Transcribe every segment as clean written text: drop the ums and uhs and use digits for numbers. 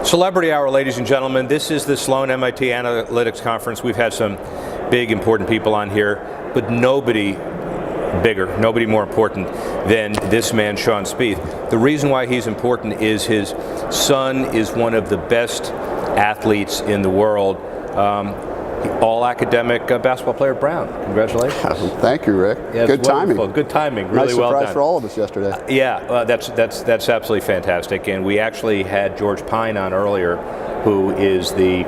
Celebrity Hour, ladies and gentlemen. This is the Sloan MIT Analytics Conference. We've had some big, important people on here, but nobody bigger, nobody more important than this man, Shawn Spieth. The reason why he's important is his son is one of the best athletes in the world. All-academic basketball player at Brown. Congratulations. Thank you, Rick. Yeah, good timing. Good timing. Really nice well done. surprise for all of us yesterday. That's absolutely fantastic. And we actually had George Pine on earlier, who is the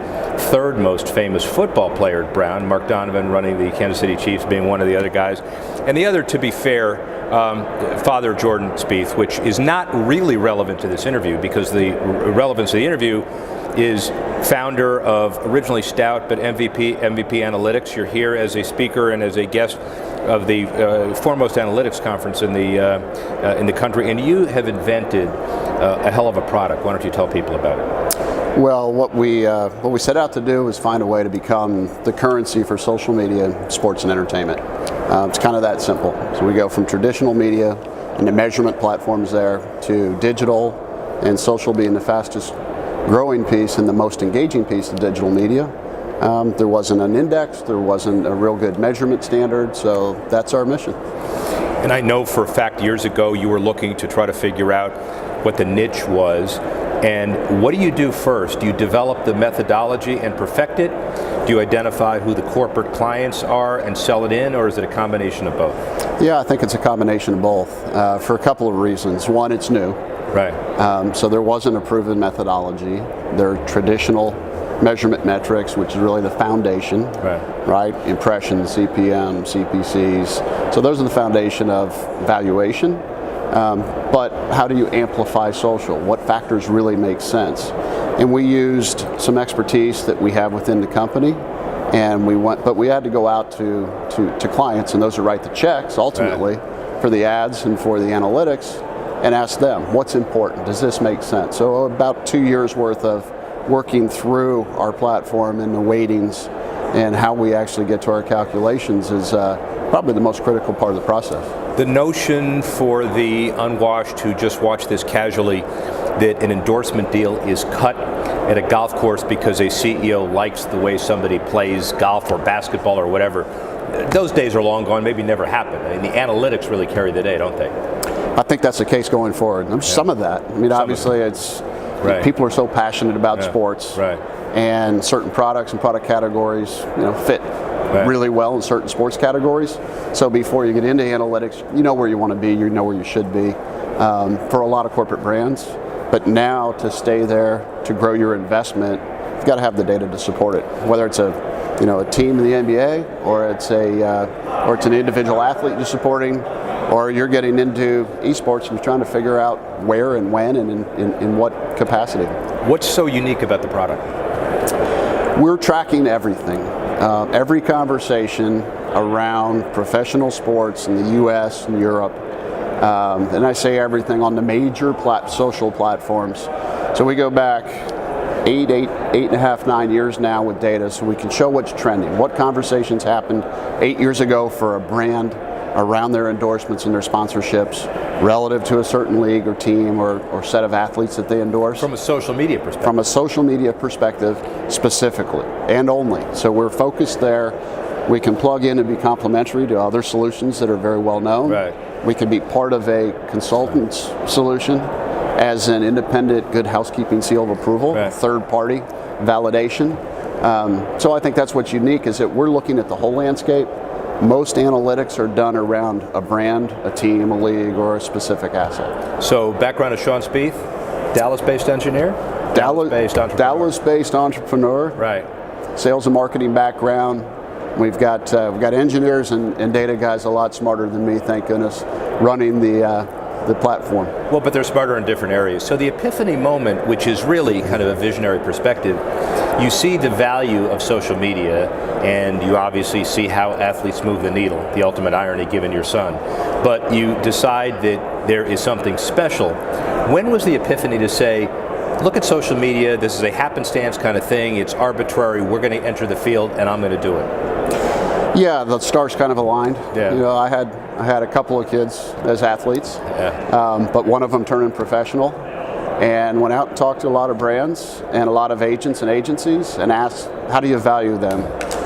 third most famous football player at Brown. Mark Donovan running the Kansas City Chiefs being one of the other guys. And the other, to be fair, father of Jordan Spieth, which is not really relevant to this interview because the relevance of the interview is founder of originally Stout, but MVP Analytics. You're here as a speaker and as a guest of the foremost analytics conference in the country, and you have invented a hell of a product. Why don't you tell people about it? Well, what we set out to do is find a way to become the currency for social media, sports, and entertainment. It's kind of that simple. So we go from traditional media and the measurement platforms there to digital, and social being the fastest growing piece and the most engaging piece of digital media. There wasn't an index, there wasn't a real good measurement standard, so that's our mission. And I know for a fact years ago you were looking to try to figure out what the niche was. And what do you do first? Do you develop the methodology and perfect it? Do you identify who the corporate clients are and sell it in, or is it a combination of both? Yeah, I think it's a combination of both for a couple of reasons. One, it's new. Right. So there wasn't a proven methodology. There are traditional measurement metrics, which is really the foundation, right? Impressions, CPM, CPCs. So those are the foundation of valuation. But how do you amplify social? What factors really make sense? And we used some expertise that we have within the company, and but we had to go out to clients, and those who write the checks ultimately for the ads and for the analytics, and ask them, what's important? Does this make sense? So about 2 years worth of working through our platform and the weightings and how we actually get to our calculations is probably the most critical part of the process. The notion for the unwashed who just watch this casually that an endorsement deal is cut at a golf course because a CEO likes the way somebody plays golf or basketball or whatever, those days are long gone, maybe never happen. I mean, the analytics really carry the day, don't they? I think that's the case going forward. There's some of that. I mean, obviously it's people are so passionate about sports, and certain products and product categories, fit really well in certain sports categories. So before you get into analytics, you know where you want to be, you know where you should be for a lot of corporate brands. But now to stay there, to grow your investment, you've got to have the data to support it. Whether it's a team in the NBA, or it's an individual athlete you're supporting, or you're getting into esports and you're trying to figure out where and when and in what capacity. What's so unique about the product? We're tracking everything. Every conversation around professional sports in the US and Europe, and I say everything on the major social platforms. So we go back 8.5, 9 years now with data, so we can show what's trending, what conversations happened 8 years ago for a brand around their endorsements and their sponsorships relative to a certain league or team or set of athletes that they endorse. From a social media perspective. From a social media perspective specifically and only. So we're focused there. We can plug in and be complementary to other solutions that are very well known. Right. We can be part of a consultant's solution as an independent good housekeeping seal of approval, third party validation. So I think that's what's unique, is that we're looking at the whole landscape. Most analytics are done around a brand, a team, a league, or a specific asset. So background of Shawn Spieth, Dallas-based engineer? Dallas-based entrepreneur. Dallas-based entrepreneur. Right. Sales and marketing background. We've got engineers and data guys a lot smarter than me, thank goodness, running the platform. Well, but they're smarter in different areas. So the epiphany moment, which is really kind of a visionary perspective, you see the value of social media, and you obviously see how athletes move the needle, the ultimate irony given your son. But you decide that there is something special. When was the epiphany to say, look at social media, this is a happenstance kind of thing, it's arbitrary, we're going to enter the field and I'm going to do it? Yeah, the stars kind of aligned. Yeah. I had a couple of kids as athletes, but one of them turning professional, and went out and talked to a lot of brands and a lot of agents and agencies and asked, how do you value them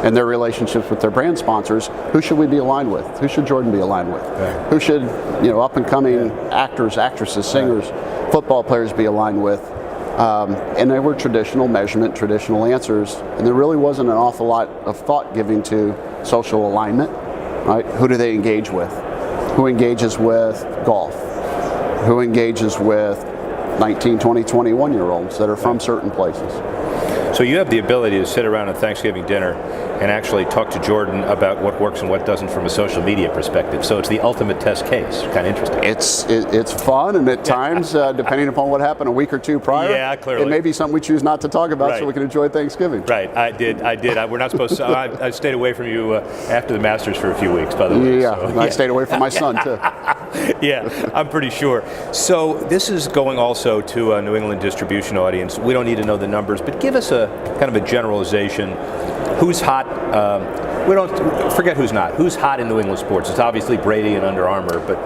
and their relationships with their brand sponsors? Who should we be aligned with? Who should Jordan be aligned with? Right. Who should, up and coming actors, actresses, singers, football players be aligned with? And they were traditional measurement, traditional answers, and there really wasn't an awful lot of thought given to social alignment, right? Who do they engage with? Who engages with golf? Who engages with 19, 20, 21-year-olds that are from certain places? So you have the ability to sit around at Thanksgiving dinner and actually talk to Jordan about what works and what doesn't from a social media perspective. So it's the ultimate test case. Kind of interesting. It's fun, and at times, depending upon what happened a week or two prior, clearly, it may be something we choose not to talk about so we can enjoy Thanksgiving. Right, I did. We're not supposed to. I stayed away from you after the Masters for a few weeks, by the way. I stayed away from my son, too. Yeah, I'm pretty sure. So this is going also to a New England distribution audience. We don't need to know the numbers, but give us a kind of a generalization. Who's hot? We don't forget who's not. Who's hot in New England sports? It's obviously Brady and Under Armour, but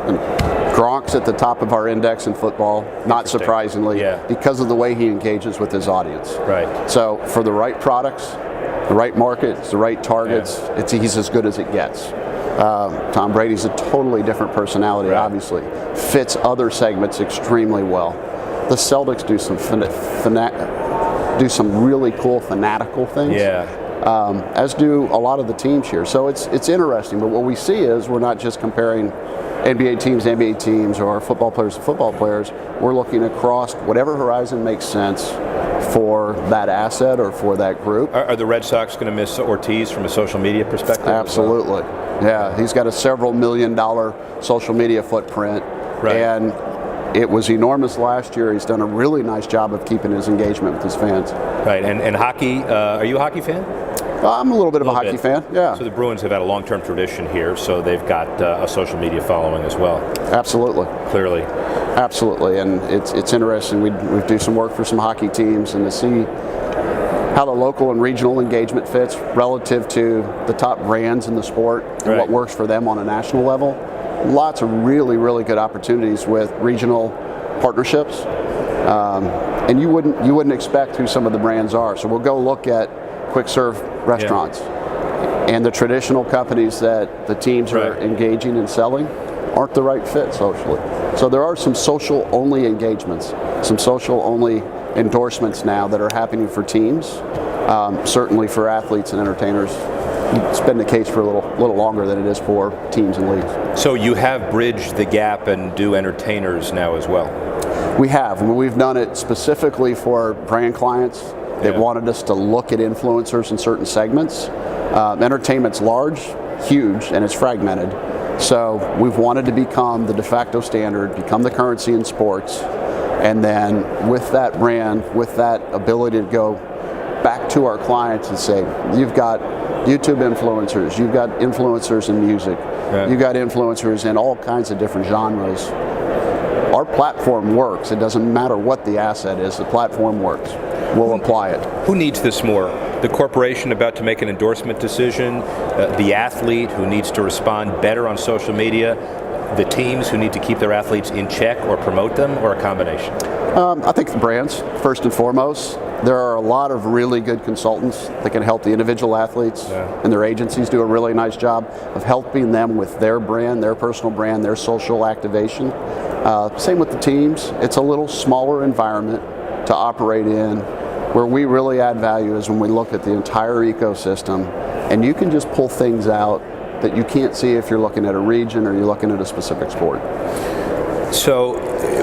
Gronk's at the top of our index in football, not surprisingly, because of the way he engages with his audience. Right. So for the right products, the right markets, the right targets, he's as good as it gets. Tom Brady's a totally different personality, obviously. Fits other segments extremely well. The Celtics do some really cool fanatical things. As do a lot of the teams here. So it's interesting, but what we see is we're not just comparing NBA teams, or football players to football players. We're looking across whatever horizon makes sense for that asset or for that group. Are the Red Sox going to miss Ortiz from a social media perspective? Absolutely. Yeah, he's got a several $1 million social media footprint. And it was enormous last year. He's done a really nice job of keeping his engagement with his fans. Right, and hockey, are you a hockey fan? I'm a little bit of a hockey fan, yeah. So the Bruins have had a long-term tradition here, so they've got a social media following as well. Absolutely. Clearly. Absolutely, and it's interesting. We do some work for some hockey teams, and to see how the local and regional engagement fits relative to the top brands in the sport and what works for them on a national level. Lots of really, really good opportunities with regional partnerships, and you wouldn't expect who some of the brands are. So we'll go look at quick serve restaurants and the traditional companies that the teams are engaging and selling aren't the right fit socially. So there are some social only engagements, some social only endorsements now that are happening for teams, certainly for athletes and entertainers. It's been the case for a little longer than it is for teams and leagues. So you have bridged the gap and do entertainers now as well? We have. We've done it specifically for brand clients. They wanted us to look at influencers in certain segments. Entertainment's large, huge, and it's fragmented. So we've wanted to become the de facto standard, become the currency in sports, and then with that brand, with that ability to go back to our clients and say, you've got YouTube influencers, you've got influencers in music, you've got influencers in all kinds of different genres. Our platform works. It doesn't matter what the asset is, the platform works. We'll apply it. Who needs this more? The corporation about to make an endorsement decision, the athlete who needs to respond better on social media, the teams who need to keep their athletes in check or promote them, or a combination? I think the brands, first and foremost. There are a lot of really good consultants that can help the individual athletes, and their agencies do a really nice job of helping them with their brand, their personal brand, their social activation. Same with the teams. It's a little smaller environment to operate in. Where we really add value is when we look at the entire ecosystem, and you can just pull things out that you can't see if you're looking at a region or you're looking at a specific sport. So,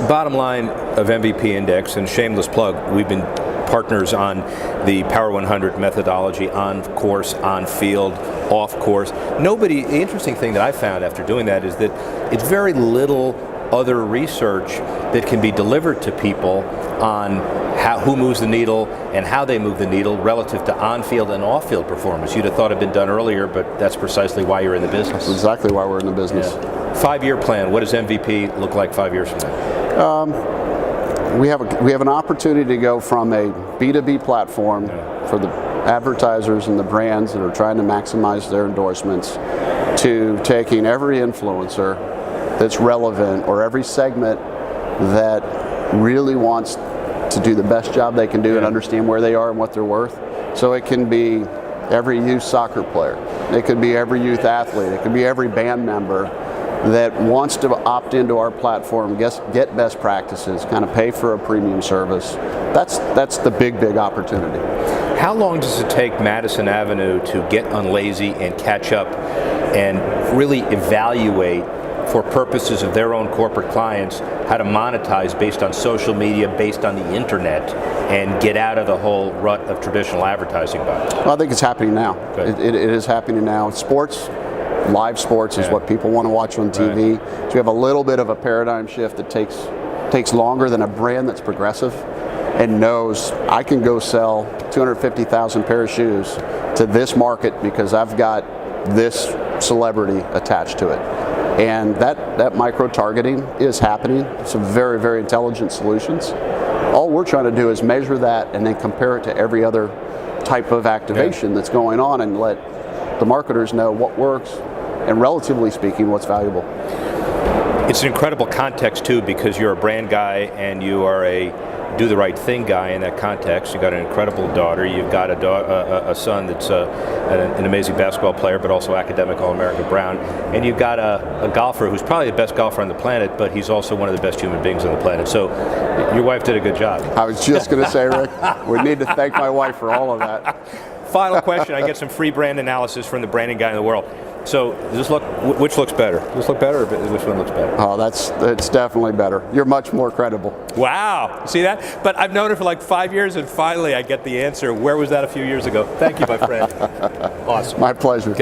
bottom line of MVP Index, and shameless plug, we've been partners on the Power 100 methodology, on course, on field, off course. The interesting thing that I found after doing that is that it's very little other research that can be delivered to people on who moves the needle and how they move the needle relative to on-field and off-field performance. You'd have thought it had been done earlier, but that's precisely why you're in the business. That's exactly why we're in the business. 5-year plan. What does MVP look like 5 years from now? We have an opportunity to go from a B2B platform for the advertisers and the brands that are trying to maximize their endorsements to taking every influencer that's relevant or every segment that really wants to do the best job they can do and understand where they are and what they're worth. So it can be every youth soccer player, it could be every youth athlete, it could be every band member that wants to opt into our platform, get best practices, kind of pay for a premium service. That's the big opportunity. How long does it take Madison Avenue to get unlazy and catch up and really evaluate, for purposes of their own corporate clients, how to monetize based on social media, based on the internet, and get out of the whole rut of traditional advertising buys? Well, I think it's happening now. It is happening now. Sports, live sports is what people want to watch on TV. So we have a little bit of a paradigm shift that takes longer than a brand that's progressive and knows I can go sell 250,000 pair of shoes to this market because I've got this celebrity attached to it. And that micro-targeting is happening. Some very, very intelligent solutions. All we're trying to do is measure that and then compare it to every other type of activation that's going on and let the marketers know what works and, relatively speaking, what's valuable. It's an incredible context, too, because you're a brand guy and you are a do the right thing guy in that context. You've got an incredible daughter. You've got a son that's an amazing basketball player, but also academic All-American Brown. And you've got a golfer who's probably the best golfer on the planet, but he's also one of the best human beings on the planet. So your wife did a good job. I was just going to say, Rick, we need to thank my wife for all of that. Final question. I get some free brand analysis from the branding guy in the world. So which looks better? Does this look better, or which one looks better? Oh, it's definitely better. You're much more credible. Wow, see that? But I've known her for like 5 years, and finally I get the answer. Where was that a few years ago? Thank you, my friend. Awesome. My pleasure.